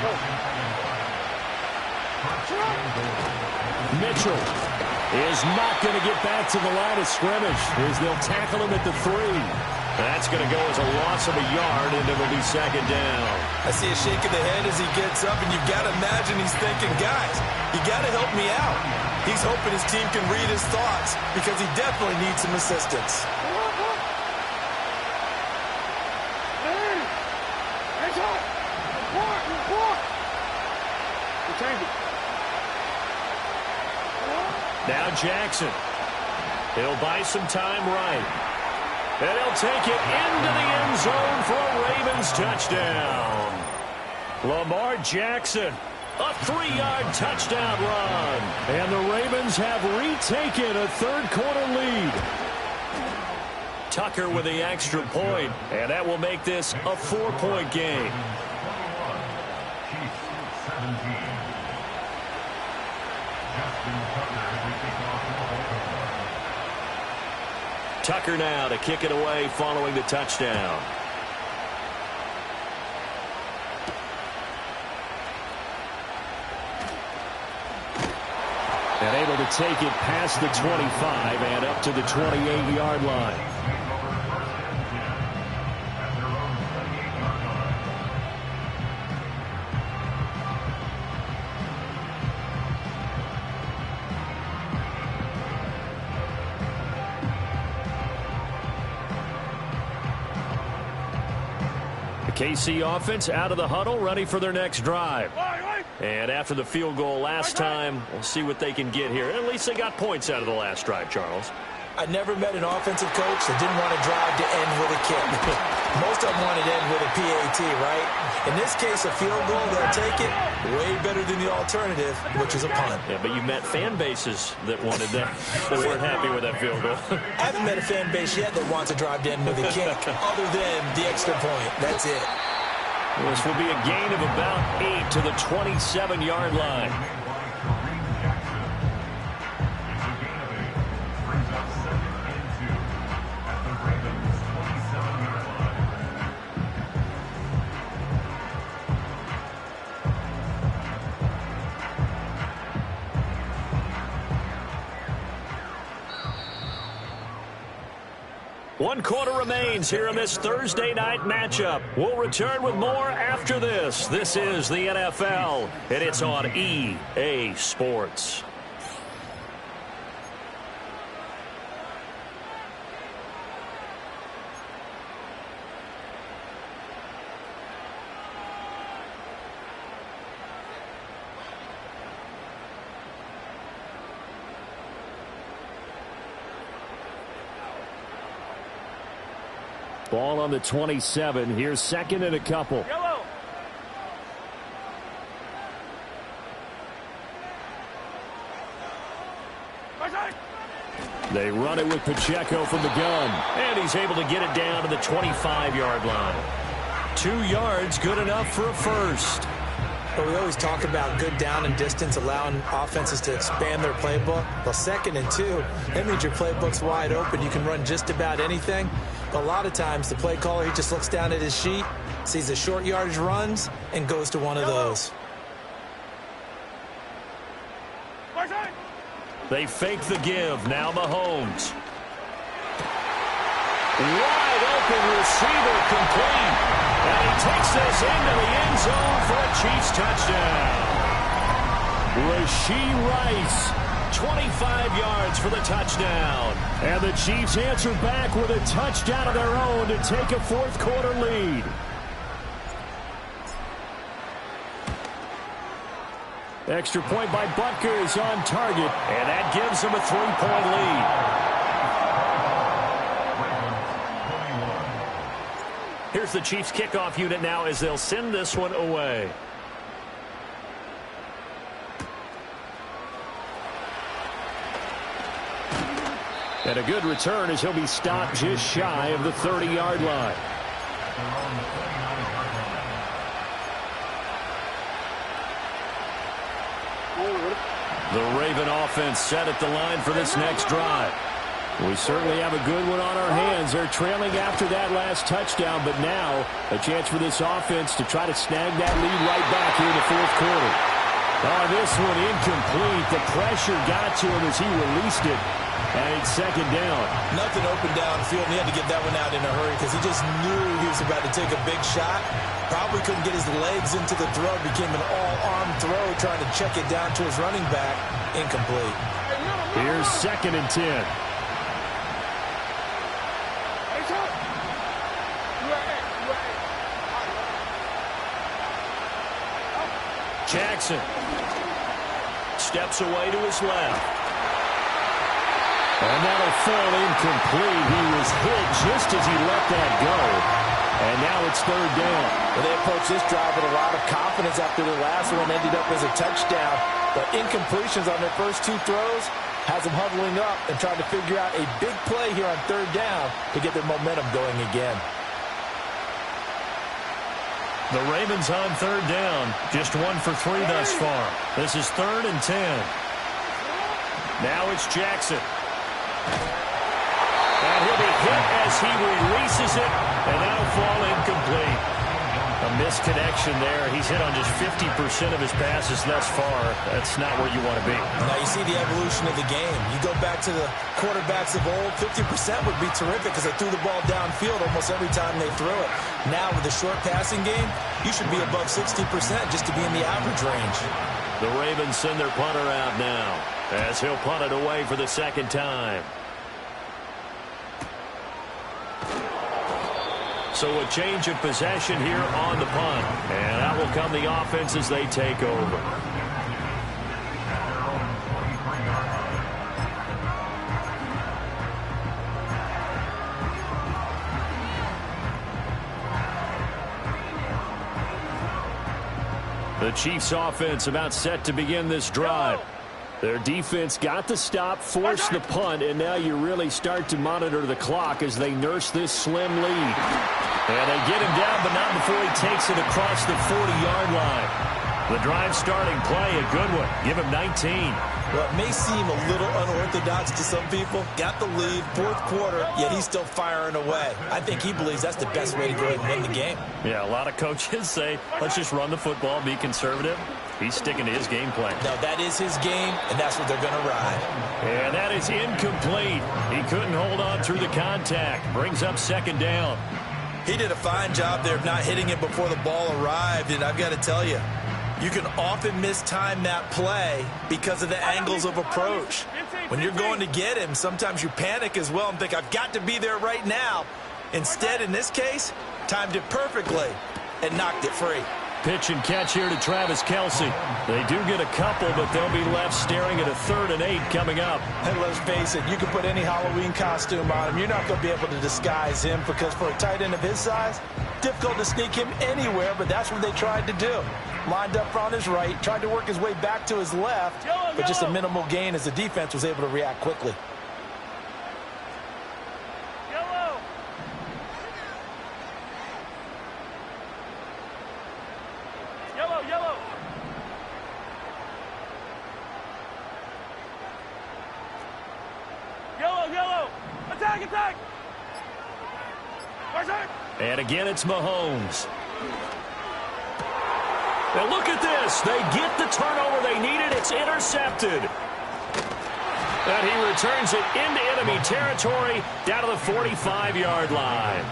Mitchell is not going to get back to the line of scrimmage as they'll tackle him at the 3. That's going to go as a loss of a yard, and it'll be 2nd down. I see a shake of the head as he gets up, and you've got to imagine he's thinking, guys, you got to help me out. He's hoping his team can read his thoughts because he definitely needs some assistance. Now Jackson. He'll buy some time right. And he'll take it into the end zone for a Ravens touchdown. Lamar Jackson, a 3-yard touchdown run. And the Ravens have retaken a 3rd-quarter lead. Tucker with the extra point, and that will make this a 4-point game. Tucker now to kick it away following the touchdown. And able to take it past the 25 and up to the 28-yard line. KC offense out of the huddle, ready for their next drive. And after the field goal last time, we'll see what they can get here. At least they got points out of the last drive, Charles. I never met an offensive coach that didn't want to drive to end with a kick. Most of them wanted to end with a PAT, right? In this case, a field goal, they'll take it. Way better than the alternative, which is a punt. Yeah, but you met fan bases that wanted that, that weren't happy with that field goal. I haven't met a fan base yet that wants to drive to end with a kick, other than the extra point. That's it. This will be a gain of about 8 to the 27-yard line. One quarter remains here in this Thursday night matchup. We'll return with more after this. This is the NFL, and it's on EA Sports. Ball on the 27. Here's second and a couple. Yellow. They run it with Pacheco from the gun. And he's able to get it down to the 25-yard line. 2 yards, good enough for a first. But we always talk about good down and distance, allowing offenses to expand their playbook. Well, 2nd and 2, that means your playbook's wide open. You can run just about anything. But a lot of times, the play caller, he just looks down at his sheet, sees the short yardage runs, and goes to one of those. They fake the give. Now Mahomes. Wide open receiver complete. And he takes this into the end zone for a Chiefs touchdown. Rashee Rice, 25 yards for the touchdown. And the Chiefs answer back with a touchdown of their own to take a fourth quarter lead. Extra point by Butker is on target, and that gives them a 3-point lead. Here's the Chiefs kickoff unit now as they'll send this one away. And a good return as he'll be stopped just shy of the 30-yard line. The Raven offense set at the line for this next drive. We certainly have a good one on our hands. They're trailing after that last touchdown, but now a chance for this offense to try to snag that lead right back here in the fourth quarter. Oh, this one incomplete. The pressure got to him as he released it. And it's second down. Nothing open downfield, and he had to get that one out in a hurry because he just knew he was about to take a big shot. Probably couldn't get his legs into the throw. Became an all-arm throw, trying to check it down to his running back. Incomplete. Here's 2nd and 10. Jackson steps away to his left. And that'll fall incomplete. He was hit just as he let that go. And now it's third down. Well, they approached this drive with a lot of confidence after the last one ended up as a touchdown. But incompletions on their first 2 throws has them huddling up and trying to figure out a big play here on third down to get their momentum going again. The Ravens on third down. Just 1 for 3 thus far. This is 3rd and 10. Now it's Jackson. And he'll be hit as he releases it, and that'll fall incomplete. A misconnection there. He's hit on just 50% of his passes thus far. That's not where you want to be. Now you see the evolution of the game. You go back to the quarterbacks of old, 50% would be terrific because they threw the ball downfield almost every time they threw it. Now with the short passing game, you should be above 60% just to be in the average range. The Ravens send their punter out now as he'll punt it away for the second time. So a change of possession here on the punt. And out will come the offense as they take over. The Chiefs offense about set to begin this drive. Their defense got the stop, forced the punt, and now you really start to monitor the clock as they nurse this slim lead. And they get him down, but not before he takes it across the 40-yard line. The drive starting play, a good one. Give him 19. Well, it may seem a little unorthodox to some people. Got the lead, fourth quarter, yet he's still firing away. I think he believes that's the best way to go ahead and win the game. Yeah, a lot of coaches say, let's just run the football, be conservative. He's sticking to his game plan. No, that is his game, and that's what they're going to ride. And that is incomplete. He couldn't hold on through the contact. Brings up second down. He did a fine job there of not hitting it before the ball arrived, and I've got to tell you, you can often mistime that play because of the angles of approach. When you're going to get him, sometimes you panic as well and think, I've got to be there right now. Instead, in this case, timed it perfectly and knocked it free. Pitch and catch here to Travis Kelce. They do get a couple, but they'll be left staring at a 3rd and 8 coming up. And let's face it, you can put any Halloween costume on him. You're not going to be able to disguise him because for a tight end of his size, difficult to sneak him anywhere, but that's what they tried to do. Lined up on his right, tried to work his way back to his left, but just a minimal gain as the defense was able to react quickly. And again, it's Mahomes. Now look at this. They get the turnover they needed. It's intercepted. And he returns it into enemy territory down to the 45-yard line.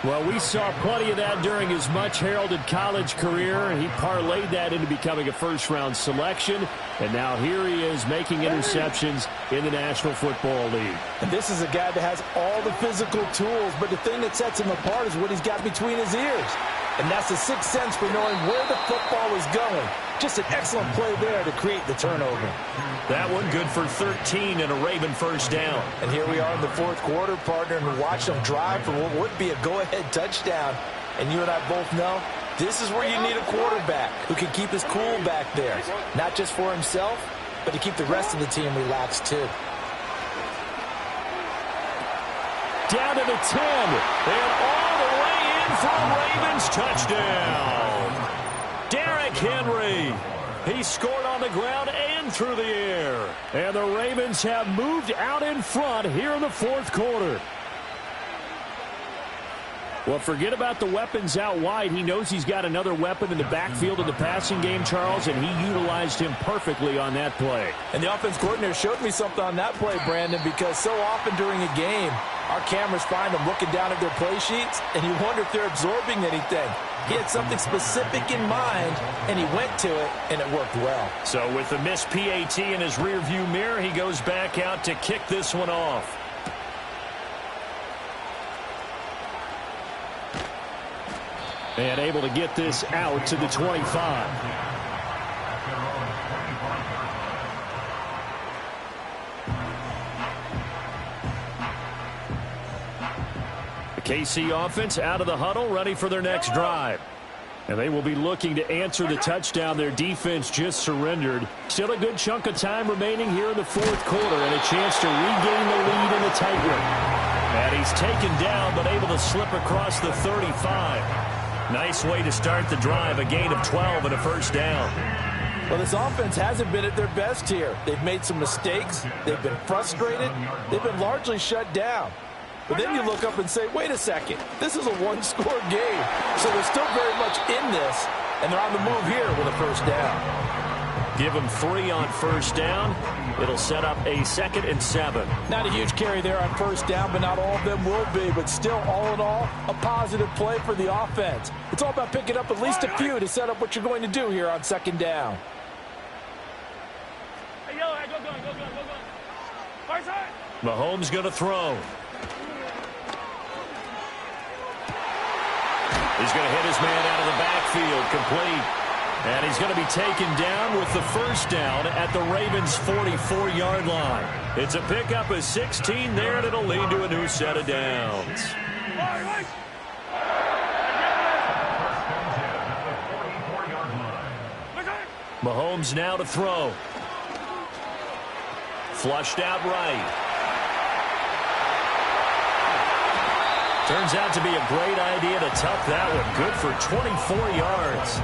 Well, we saw plenty of that during his much-heralded college career. He parlayed that into becoming a first-round selection. And now here he is making interceptions in the National Football League. And this is a guy that has all the physical tools, but the thing that sets him apart is what he's got between his ears. And that's the sixth sense for knowing where the football is going. Just an excellent play there to create the turnover. That one good for 13 and a Raven first down. And here we are in the fourth quarter, partner, and watch them drive for what would be a go-ahead touchdown. And you and I both know this is where you need a quarterback who can keep his cool back there. Not just for himself, but to keep the rest of the team relaxed too. Down to the 10. And all the way in for a Ravens touchdown. Derrick Henry. He scored on the ground and through the air. And the Ravens have moved out in front here in the fourth quarter. Well, forget about the weapons out wide. He knows he's got another weapon in the backfield in the passing game, Charles, and he utilized him perfectly on that play. And the offense coordinator showed me something on that play, Brandon, because so often during a game, our cameras find them looking down at their play sheets, and you wonder if they're absorbing anything. He had something specific in mind, and he went to it, and it worked well. So with the missed PAT in his rearview mirror, he goes back out to kick this one off. And able to get this out to the 25. The KC offense out of the huddle, ready for their next drive. And they will be looking to answer the touchdown their defense just surrendered. Still a good chunk of time remaining here in the fourth quarter and a chance to regain the lead in the tightrope. And he's taken down but able to slip across the 35. Nice way to start the drive, a gain of 12 and a first down. Well, this offense hasn't been at their best here. They've made some mistakes. They've been frustrated. They've been largely shut down. But then you look up and say, wait a second, this is a one-score game. So they're still very much in this, and they're on the move here with a first down. Give them 3 on first down. It'll set up a 2nd and 7. Not a huge carry there on first down, but not all of them will be. But still, all in all, a positive play for the offense. It's all about picking up at least a few to set up what you're going to do here on second down. Hey, yo, go. Far side. Mahomes going to throw. He's going to hit his man out of the backfield, complete. And he's going to be taken down with the first down at the Ravens' 44-yard line. It's a pickup of 16 there, and it'll lead to a new set of downs. Mahomes now to throw. Flushed out right. Turns out to be a great idea to tuck that one. Good for 24 yards.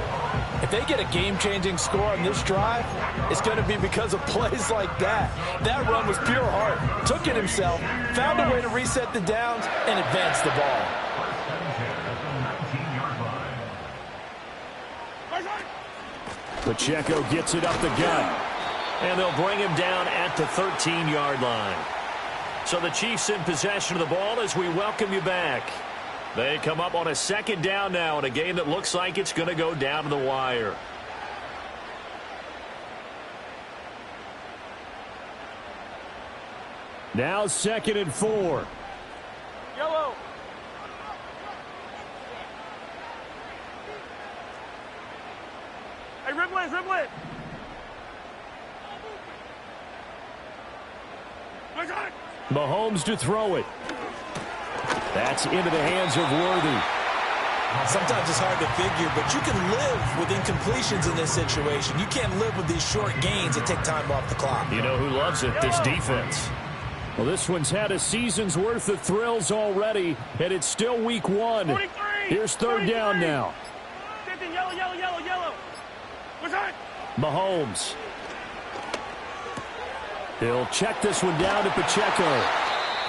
If they get a game-changing score on this drive, it's going to be because of plays like that. That run was pure heart. Took it himself, found a way to reset the downs, and advance the ball. Pacheco gets it up the gut. And they'll bring him down at the 13-yard line. So the Chiefs in possession of the ball as we welcome you back. They come up on a second down now in a game that looks like it's going to go down to the wire. Now 2nd and 4. Yellow. Hey, Riblett, Riblett. Mahomes to throw it. That's into the hands of Worthy. Sometimes it's hard to figure, but you can live with incompletions in this situation. You can't live with these short gains that take time off the clock. You know who loves it? This defense. Well, this one's had a season's worth of thrills already, and it's still week 1. 43, Here's 3rd down now. Yellow, yellow, yellow, yellow. What's that? Mahomes. He'll check this one down to Pacheco.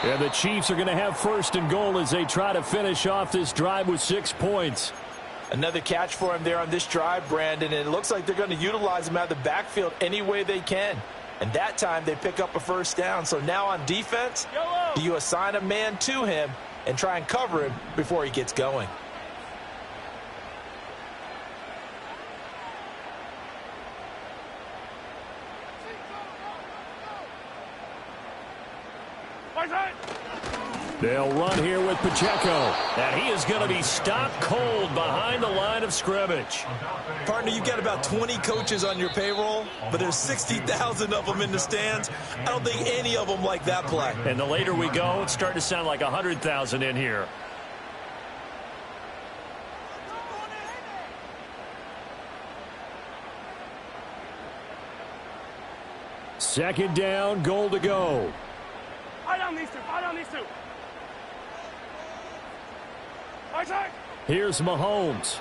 And the Chiefs are going to have 1st and goal as they try to finish off this drive with 6 points. Another catch for him there on this drive, Brandon, and it looks like they're going to utilize him out of the backfield any way they can. And that time they pick up a 1st down. So now on defense, you assign a man to him and try and cover him before he gets going. They'll run here with Pacheco. And he is going to be stopped cold behind the line of scrimmage. Partner, you've got about 20 coaches on your payroll, but there's 60,000 of them in the stands. I don't think any of them like that play. And the later we go, it's starting to sound like 100,000 in here. Second down, goal to go. Fight on these two. Fight on these two. Here's Mahomes.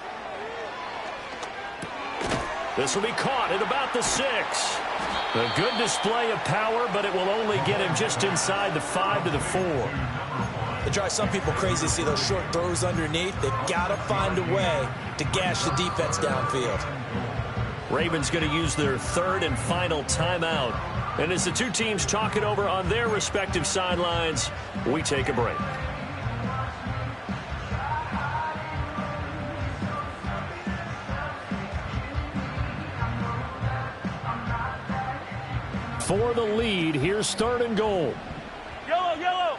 This will be caught at about the 6. A good display of power, but it will only get him just inside the 5 to the 4. It drives some people crazy to see those short throws underneath. They've got to find a way to gash the defense downfield. Ravens going to use their 3rd and final timeout. And as the two teams talk it over on their respective sidelines, we take a break. For the lead, here's 3rd and goal. Yellow, yellow.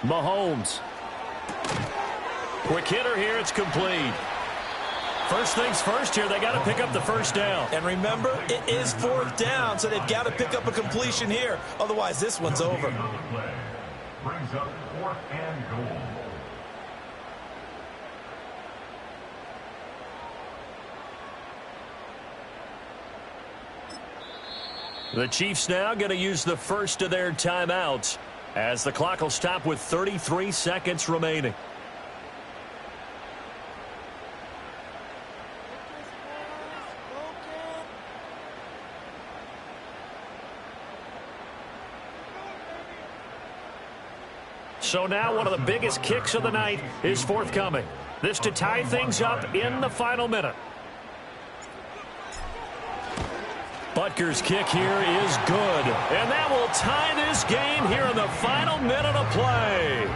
Mahomes. Quick hitter here, it's complete. First things first here, they got to pick up the 1st down. And remember, it is 4th down, so they've got to pick up a completion here. Otherwise, this one's over. Brings up 4th and goal. The Chiefs now going to use the first of their timeouts as the clock will stop with 33 seconds remaining. So now one of the biggest kicks of the night is forthcoming. This to tie things up in the final minute. Butker's kick here is good. And that will tie this game here in the final minute of play.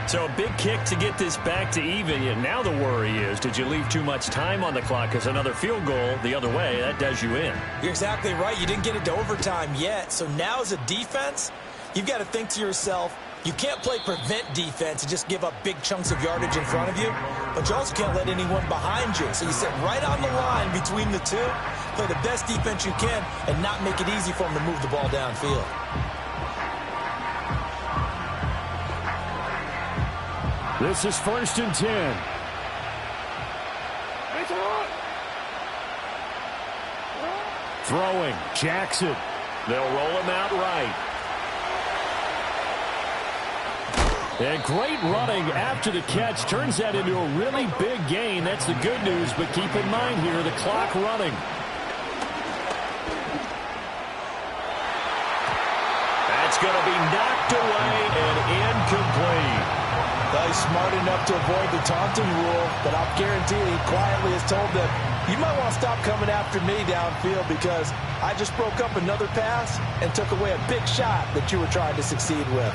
So a big kick to get this back to even. Yet now the worry is, did you leave too much time on the clock? Because another field goal the other way, that does you in. You're exactly right. You didn't get it to overtime yet. So now as a defense, you've got to think to yourself, you can't play prevent defense and just give up big chunks of yardage in front of you, but you also can't let anyone behind you. So you sit right on the line between the two, play the best defense you can, and not make it easy for them to move the ball downfield. This is 1st and 10. Throwing, Jackson. They'll roll him out right. And great running after the catch turns that into a really big gain. That's the good news, but keep in mind here the clock running. That's going to be knocked away and incomplete. He's smart enough to avoid the taunting rule, but I'll guarantee he quietly has told them, you might want to stop coming after me downfield because I just broke up another pass and took away a big shot that you were trying to succeed with.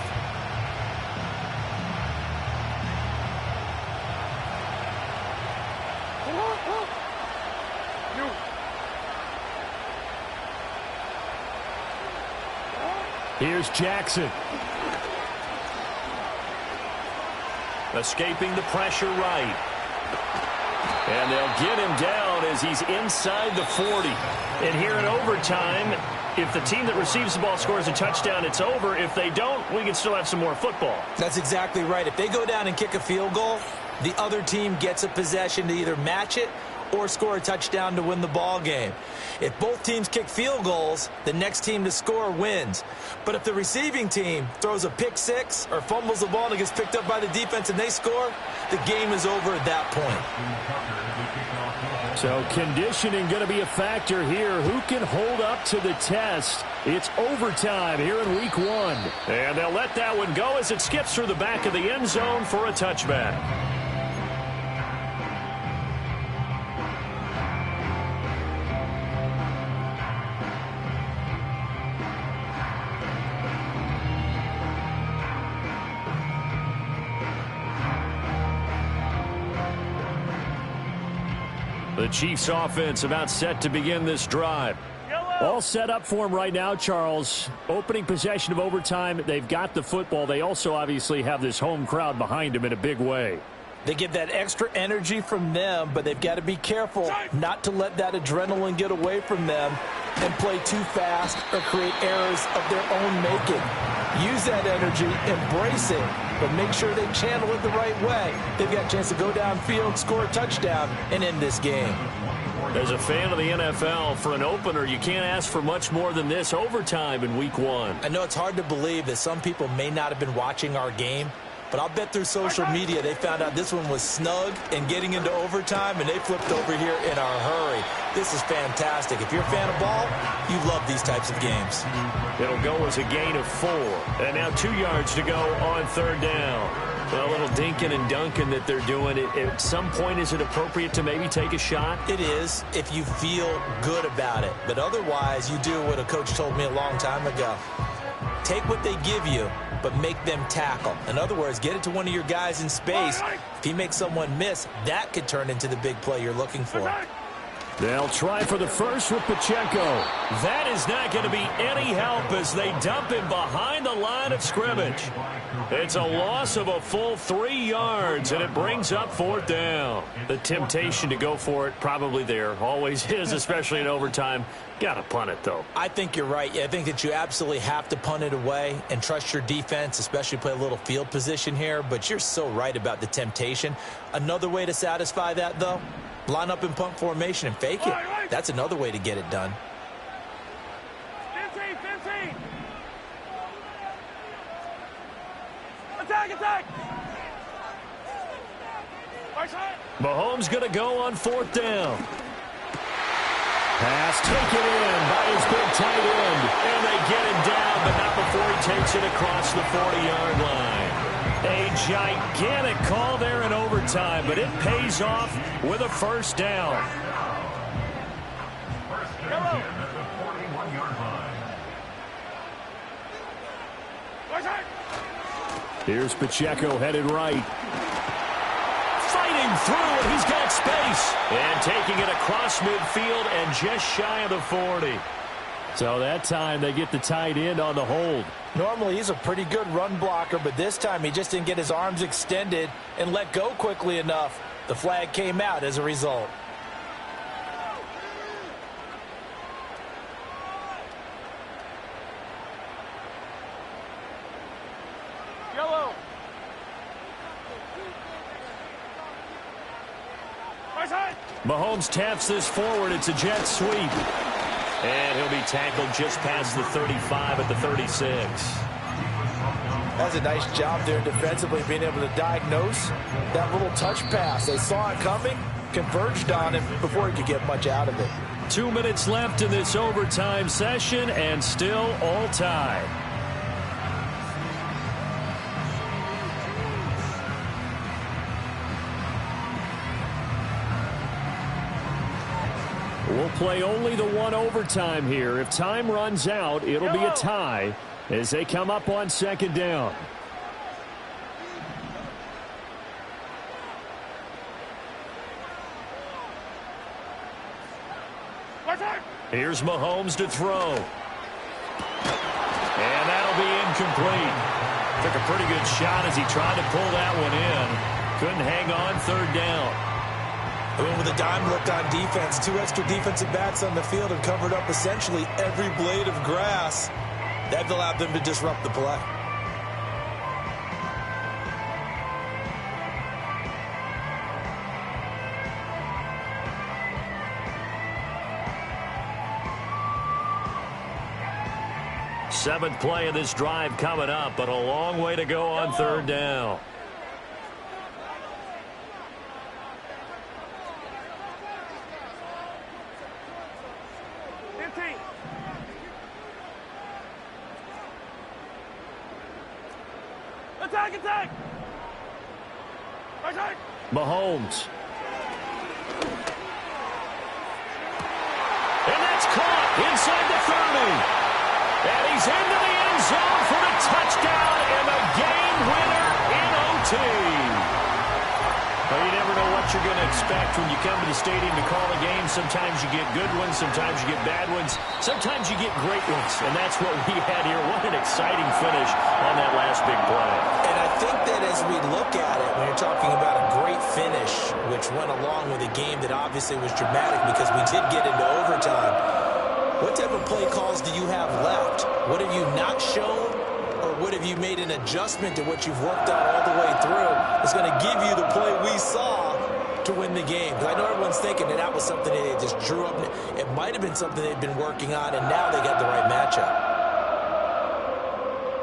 Here's Jackson. Escaping the pressure right. And they'll get him down as he's inside the 40. And here in overtime, if the team that receives the ball scores a touchdown, it's over. If they don't, we can still have some more football. That's exactly right. If they go down and kick a field goal, the other team gets a possession to either match it or score a touchdown to win the ball game. If both teams kick field goals, the next team to score wins. But if the receiving team throws a pick six or fumbles the ball and it gets picked up by the defense and they score, the game is over at that point. So conditioning going to be a factor here. Who can hold up to the test? It's overtime here in week 1. And they'll let that one go as it skips through the back of the end zone for a touchback. The Chiefs offense about set to begin this drive. All set up for him right now, Charles. Opening possession of overtime. They've got the football. They also obviously have this home crowd behind them in a big way. They get that extra energy from them, but they've got to be careful not to let that adrenaline get away from them and play too fast or create errors of their own making. Use that energy, embrace it, but make sure they channel it the right way. They've got a chance to go downfield, score a touchdown, and end this game. As a fan of the NFL, for an opener, you can't ask for much more than this overtime in week 1. I know it's hard to believe that some people may not have been watching our game, but I'll bet through social media they found out this one was snug and getting into overtime, and they flipped over here in a hurry. This is fantastic. If you're a fan of ball, you love these types of games. It'll go as a gain of 4. And now 2 yards to go on 3rd down. Well, a little dinking and dunking that they're doing. At some point, is it appropriate to maybe take a shot? It is if you feel good about it. But otherwise, you do what a coach told me a long time ago. Take what they give you, but make them tackle. In other words, get it to one of your guys in space. If he makes someone miss, that could turn into the big play you're looking for. They'll try for the first with Pacheco. That is not going to be any help as they dump him behind the line of scrimmage. It's a loss of a full 3 yards, and it brings up 4th down. The temptation to go for it probably there. Always is, especially in overtime. Got to punt it, though. I think you're right. I think that you absolutely have to punt it away and trust your defense, especially play a little field position here. But you're so right about the temptation. Another way to satisfy that, though, line up in punt formation and fake it. That's another way to get it done. Attack! Mahomes going to go on 4th down. Pass taken in by his big tight end. And they get him down, but not before he takes it across the 40-yard line. A gigantic call there in overtime, but it pays off with a 1st down. Here's Pacheco headed right. Fighting through, and he's got space. And taking it across midfield and just shy of the 40. So that time they get the tight end on the hold. Normally he's a pretty good run blocker, but this time he just didn't get his arms extended and let go quickly enough. The flag came out as a result. Yellow. Mahomes taps this forward. It's a jet sweep. And he'll be tackled just past the 35 at the 36. That's a nice job there defensively, being able to diagnose that little touch pass. They saw it coming, converged on him before he could get much out of it. 2 minutes left in this overtime session, and still all tied. We'll play only the one overtime here. If time runs out, it'll be a tie as they come up on second down. Here's Mahomes to throw. And that'll be incomplete. Took a pretty good shot as he tried to pull that one in. Couldn't hang on third down. And with a dime looked on defense, 2 extra defensive backs on the field and covered up essentially every blade of grass. That allowed them to disrupt the play. Seventh play of this drive coming up, but a long way to go on third down. Attack! Mahomes. And that's caught inside the 30. And he's into the end zone for the touchdown and the game winner in OT. Well, you never know what you're going to expect when you come to the stadium to call a game. Sometimes you get good ones, sometimes you get bad ones, sometimes you get great ones. And that's what we had here. What an exciting finish on that last big play. And I think that as we look at it, when you're talking about a great finish, which went along with a game that obviously was dramatic because we did get into overtime, what type of play calls do you have left? What have you not shown? Or what have you made an adjustment to what you've worked on all the way through? It's going to give you the play we saw to win the game. Because I know everyone's thinking that was something that they just drew up. It might have been something they'd been working on, and now they got the right matchup.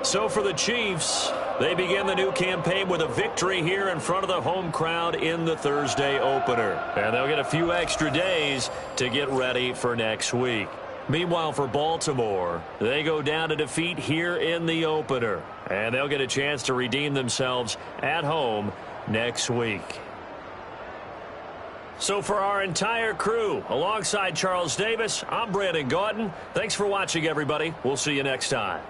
So for the Chiefs, they begin the new campaign with a victory here in front of the home crowd in the Thursday opener. And they'll get a few extra days to get ready for next week. Meanwhile, for Baltimore, they go down to defeat here in the opener. And they'll get a chance to redeem themselves at home next week. So for our entire crew, alongside Charles Davis, I'm Brandon Gaudin. Thanks for watching, everybody. We'll see you next time.